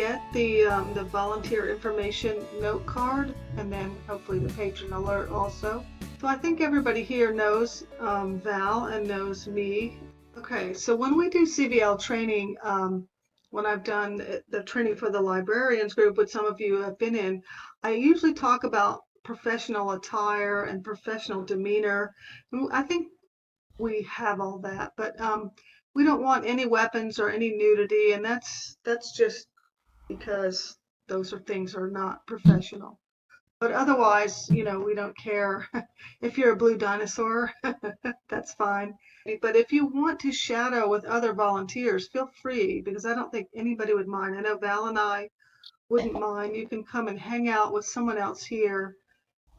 get the volunteer information note card, and then hopefully the patron alert also. So I think everybody here knows Val and knows me. Okay, so when we do CVL training, when I've done the training for the librarians group, which some of you have been in, I usually talk about professional attire and professional demeanor. I think we have all that, but we don't want any weapons or any nudity, and that's just because those things are not professional. But otherwise, we don't care if you're a blue dinosaur, that's fine. But if you want to shadow with other volunteers, feel free, because I don't think anybody would mind. I know Val and I wouldn't mind. You can come and hang out with someone else here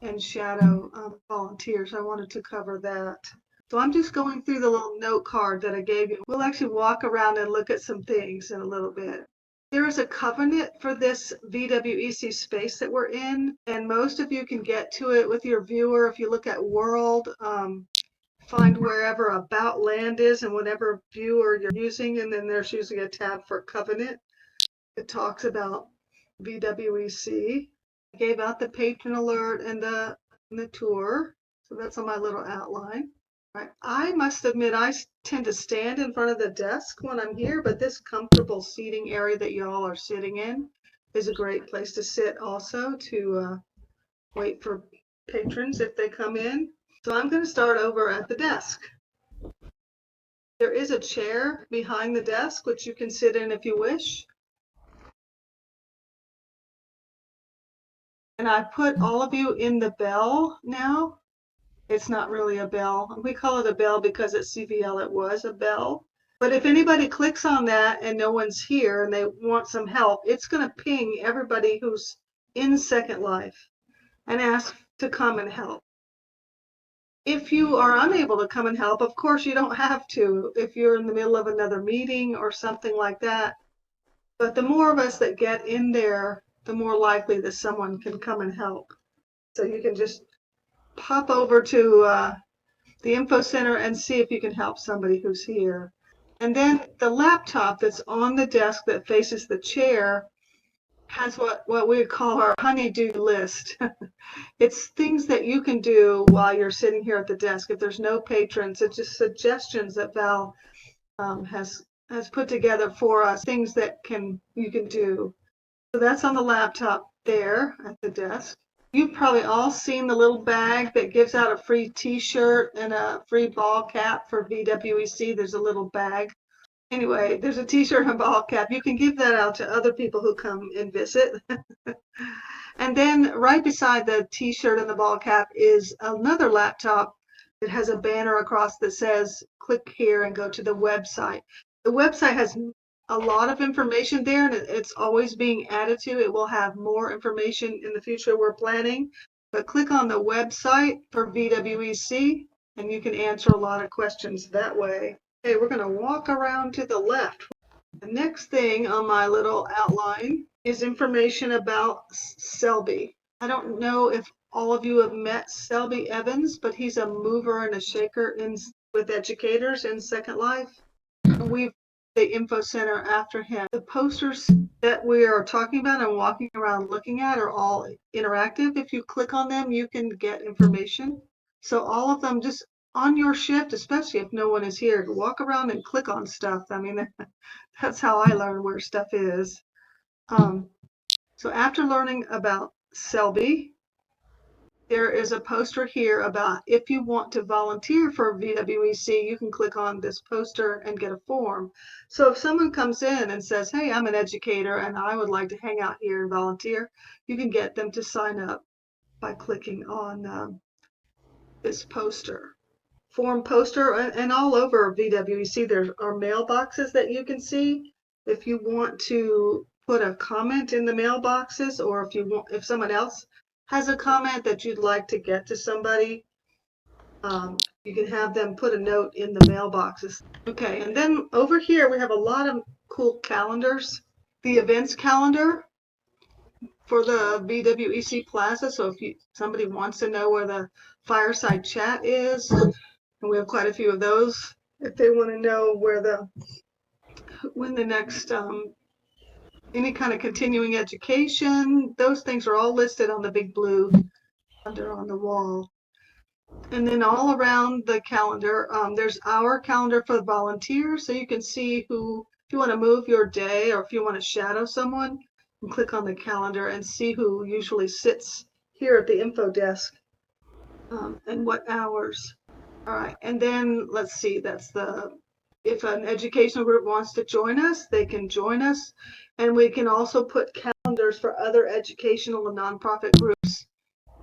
and shadow volunteers. I wanted to cover that. So I'm just going through the little note card that I gave you. We'll actually walk around and look at some things in a little bit. There is a covenant for this VWEC space that we're in, and most of you can get to it with your viewer. If you look at World, find wherever About Land is and whatever viewer you're using, and then there's usually a tab for covenant. It talks about VWEC. I gave out the patron alert and the tour, so that's on my little outline. Right. I must admit, I tend to stand in front of the desk when I'm here, but this comfortable seating area that y'all are sitting in is a great place to sit also to wait for patrons if they come in. So I'm going to start over at the desk. There is a chair behind the desk, which you can sit in if you wish. And I put all of you in the bell now. It's not really a bell. We call it a bell because at CVL it was a bell. But if anybody clicks on that and no one's here and they want some help, it's going to ping everybody who's in Second Life and ask to come and help. If you are unable to come and help, of course you don't have to if you're in the middle of another meeting or something like that. But the more of us that get in there, the more likely that someone can come and help. So you can just pop over to the info center and see if you can help somebody who's here. And then the laptop that's on the desk that faces the chair has what we call our honey-do list. It's things that you can do while you're sitting here at the desk. If there's no patrons, it's just suggestions that Val has put together for us, things that you can do. So that's on the laptop there at the desk. You've probably all seen the little bag that gives out a free t-shirt and a free ball cap for VWEC. There's a little bag. Anyway, there's a t-shirt and a ball cap. You can give that out to other people who come and visit. And then right beside the t-shirt and the ball cap is another laptop that has a banner across that says, click here and go to the website. The website has a lot of information there, and it's always being added to. It will have more information in the future we're planning, but click on the website for VWEC and you can answer a lot of questions that way. Okay, we're going to walk around to the left. The next thing on my little outline is information about Selby. I don't know if all of you have met Selby Evans, but he's a mover and a shaker with educators in Second Life. We've the info center after him. The posters that we are talking about and walking around looking at are all interactive. If you click on them, you can get information. So all of them, just on your shift, especially if no one is here, walk around and click on stuff. I mean, that's how I learn where stuff is. So after learning about Selby, there is a poster here about if you want to volunteer for VWEC, you can click on this poster and get a form. So if someone comes in and says, hey, I'm an educator and I would like to hang out here and volunteer, you can get them to sign up by clicking on this poster. Form poster, and all over VWEC there are mailboxes that you can see. If you want to put a comment in the mailboxes, or if someone else has a comment that you'd like to get to somebody, you can have them put a note in the mailboxes. Okay, and then over here we have a lot of cool calendars. The events calendar for the VWEC Plaza, so if somebody wants to know where the fireside chat is, and we have quite a few of those, if they want to know when the next any kind of continuing education, those things are all listed on the big blue calendar on the wall. And then all around the calendar, there's our calendar for the volunteers, so you can see who, if you want to move your day or if you want to shadow someone, you can click on the calendar and see who usually sits here at the info desk and what hours. All right, and then let's see, that's if an educational group wants to join us, they can join us. And we can also put calendars for other educational and nonprofit groups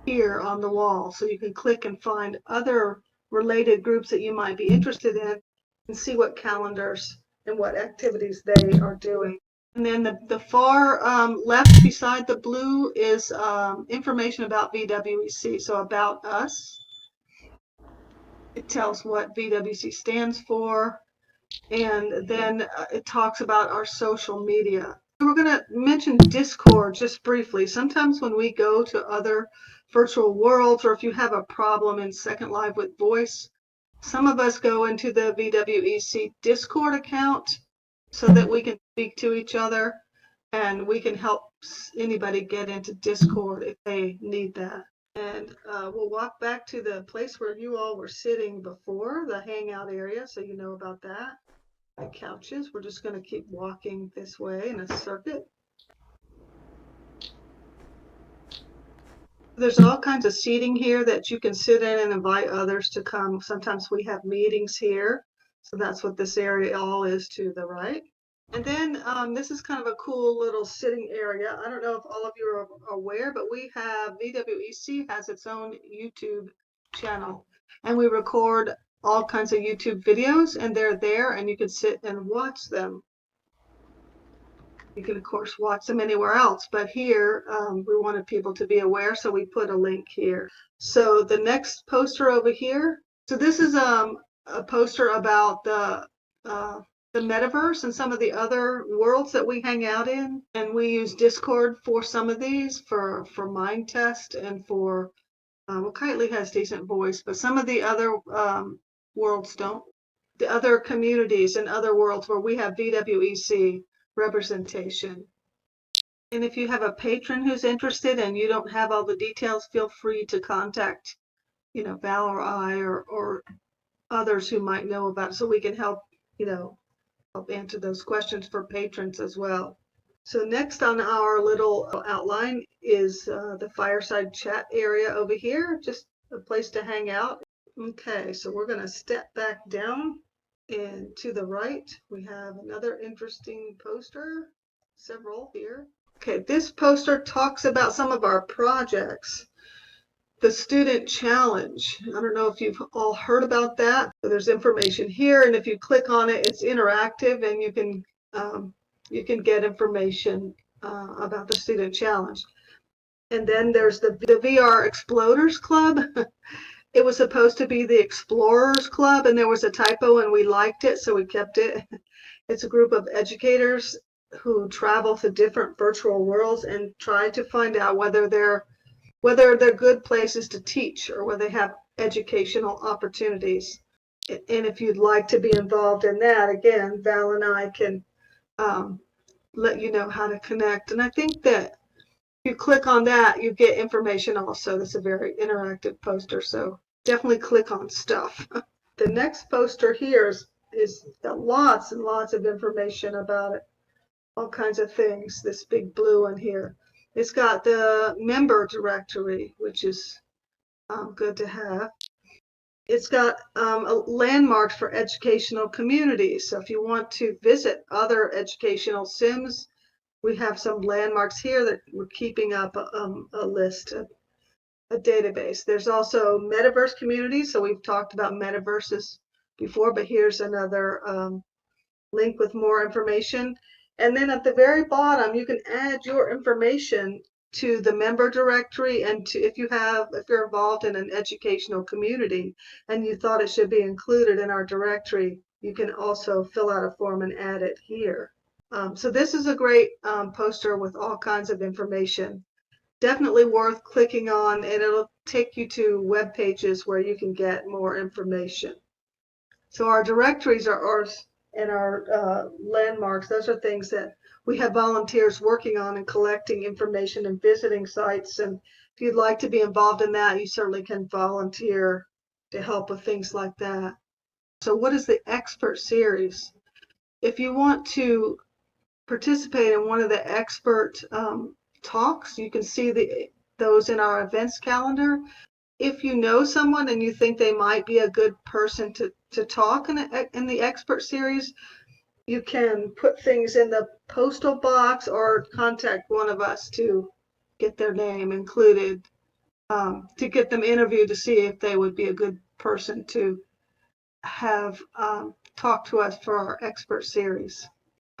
here on the wall. So you can click and find other related groups that you might be interested in and see what calendars and what activities they are doing. And then the far left beside the blue is information about VWEC, so about us. It tells what VWC stands for, and then it talks about our social media. We're going to mention Discord just briefly. Sometimes when we go to other virtual worlds, or if you have a problem in Second Live with Voice, some of us go into the VWEC Discord account so that we can speak to each other, and we can help anybody get into Discord if they need that. And we'll walk back to the place where you all were sitting before, the hangout area, so you know about that. The couches. We're just going to keep walking this way in a circuit. There's all kinds of seating here that you can sit in and invite others to come. Sometimes we have meetings here. So that's what this area all is to the right. And then this is kind of a cool little sitting area. I don't know if all of you are aware, but we have VWEC has its own YouTube channel, and we record all kinds of YouTube videos, and they're there, and you can sit and watch them. You can, of course, watch them anywhere else, but here we wanted people to be aware, so we put a link here. So the next poster over here, so this is a poster about the metaverse and some of the other worlds that we hang out in, and we use Discord for some of these for Mind Test and for well, Kitely has decent voice, but some of the other worlds don't. The other communities and other worlds where we have VWEC representation. And if you have a patron who's interested and you don't have all the details, feel free to contact, Val or I or others who might know about it, so we can help, help answer those questions for patrons as well. So next on our little outline is the fireside chat area over here, just a place to hang out. Okay, so we're going to step back down, and to the right we have another interesting poster, several here. Okay, this poster talks about some of our projects. The Student Challenge. I don't know if you've all heard about that. There's information here, and if you click on it, it's interactive, and you can get information about the Student Challenge. And then there's the VR Explorers Club. It was supposed to be the Explorers Club, and there was a typo, and we liked it, so we kept it. It's a group of educators who travel to different virtual worlds and try to find out whether they're good places to teach or whether they have educational opportunities. And if you'd like to be involved in that, again, Val and I can let you know how to connect. And I think that if you click on that, you get information also. That's a very interactive poster, so definitely click on stuff. The next poster here is got lots and lots of information about it, all kinds of things. This big blue one here. It's got the member directory, which is good to have. It's got landmarks for educational communities. So if you want to visit other educational sims, we have some landmarks here that we're keeping up a list, a database. There's also metaverse communities. So we've talked about metaverses before, but here's another link with more information. And then at the very bottom, you can add your information to the member directory, and if you're involved in an educational community and you thought it should be included in our directory, you can also fill out a form and add it here. So this is a great poster with all kinds of information. Definitely worth clicking on, and it'll take you to web pages where you can get more information. So our directories and our landmarks, those are things that we have volunteers working on and collecting information and visiting sites. And if you'd like to be involved in that, you certainly can volunteer to help with things like that. So what is the expert series? If you want to participate in one of the expert talks, you can see those in our events calendar. If you know someone and you think they might be a good person to talk in the expert series, you can put things in the postal box or contact one of us to get their name included, to get them interviewed to see if they would be a good person to have talk to us for our expert series.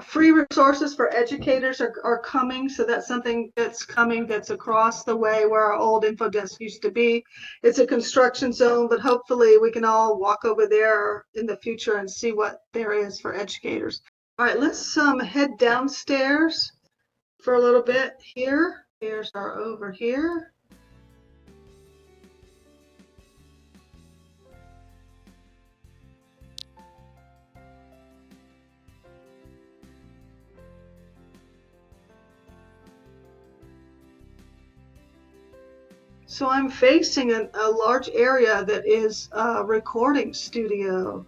Free resources for educators are coming, so that's something that's coming that's across the way where our old info desk used to be. It's a construction zone, but hopefully we can all walk over there in the future and see what there is for educators. All right, let's head downstairs for a little bit here. Stairs are over here. So I'm facing a large area that is a recording studio.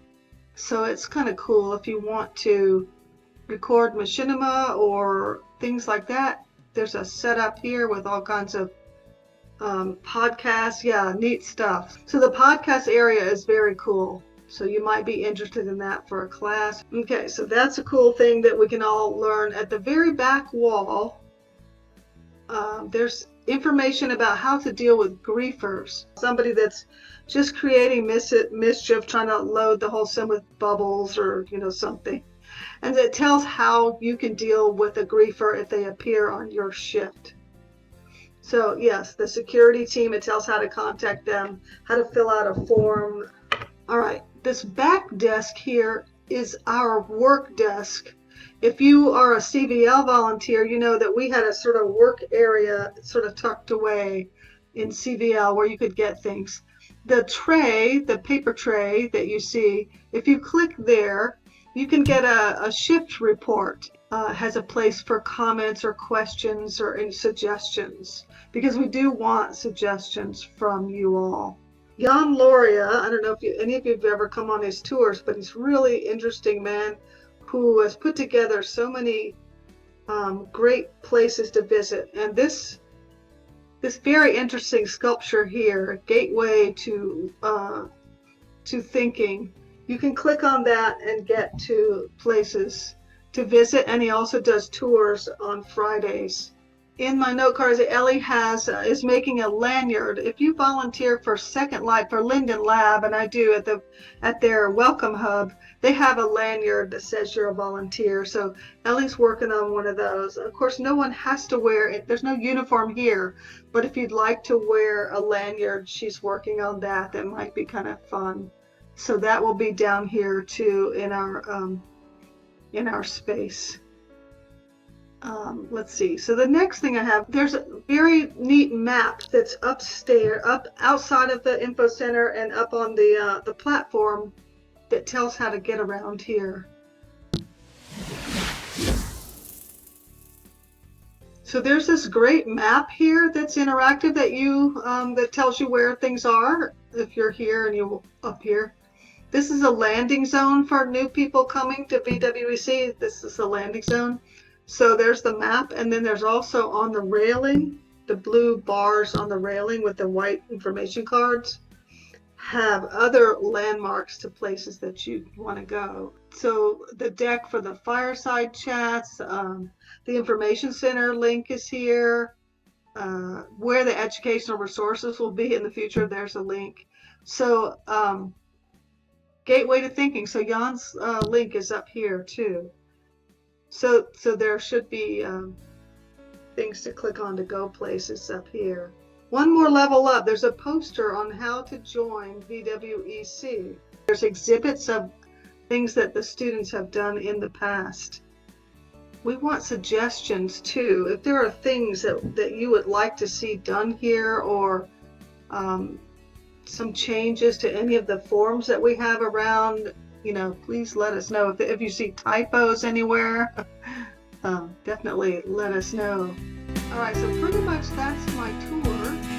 So it's kind of cool if you want to record machinima or things like that. There's a setup here with all kinds of podcasts. Yeah, neat stuff. So the podcast area is very cool. So you might be interested in that for a class. Okay, so that's a cool thing that we can all learn. At the very back wall, there's information about how to deal with griefers. Somebody that's just creating mischief, trying to load the whole sim with bubbles or something. And it tells how you can deal with a griefer if they appear on your shift. So yes, the security team, it tells how to contact them, how to fill out a form. All right, this back desk here is our work desk. If you are a CVL volunteer, you know that we had a sort of work area sort of tucked away in CVL where you could get things. The tray, the paper tray that you see, if you click there, you can get a shift report. Has a place for comments or questions or any suggestions, because we do want suggestions from you all. Jan Loria, I don't know if any of you have ever come on his tours, but he's really interesting man who has put together so many great places to visit. And this very interesting sculpture here, Gateway to Thinking, you can click on that and get to places to visit. And he also does tours on Fridays. In my note cards, Ellie is making a lanyard. If you volunteer for Second Life or Linden Lab, and I do at their Welcome Hub, they have a lanyard that says you're a volunteer. So Ellie's working on one of those. Of course, no one has to wear it. There's no uniform here, but if you'd like to wear a lanyard, she's working on that. That might be kind of fun. So that will be down here too in our space. Let's see. So the next thing I have, there's a very neat map that's upstairs, up outside of the info center and up on the platform that tells how to get around here. So there's this great map here that's interactive that tells you where things are if you're here and you're up here. This is a landing zone for new people coming to VWEC. This is the landing zone. So there's the map, and then there's also on the railing, the blue bars on the railing with the white information cards have other landmarks to places that you want to go. So the deck for the fireside chats, the information center link is here. Where the educational resources will be in the future, there's a link. So Gateway to Thinking, so Jan's link is up here too. So there should be things to click on to go places up here. One more level up, there's a poster on how to join VWEC. There's exhibits of things that the students have done in the past. We want suggestions too. If there are things that you would like to see done here, or some changes to any of the forms that we have around, please let us know. If you see typos anywhere, definitely let us know. All right, so pretty much that's my tour.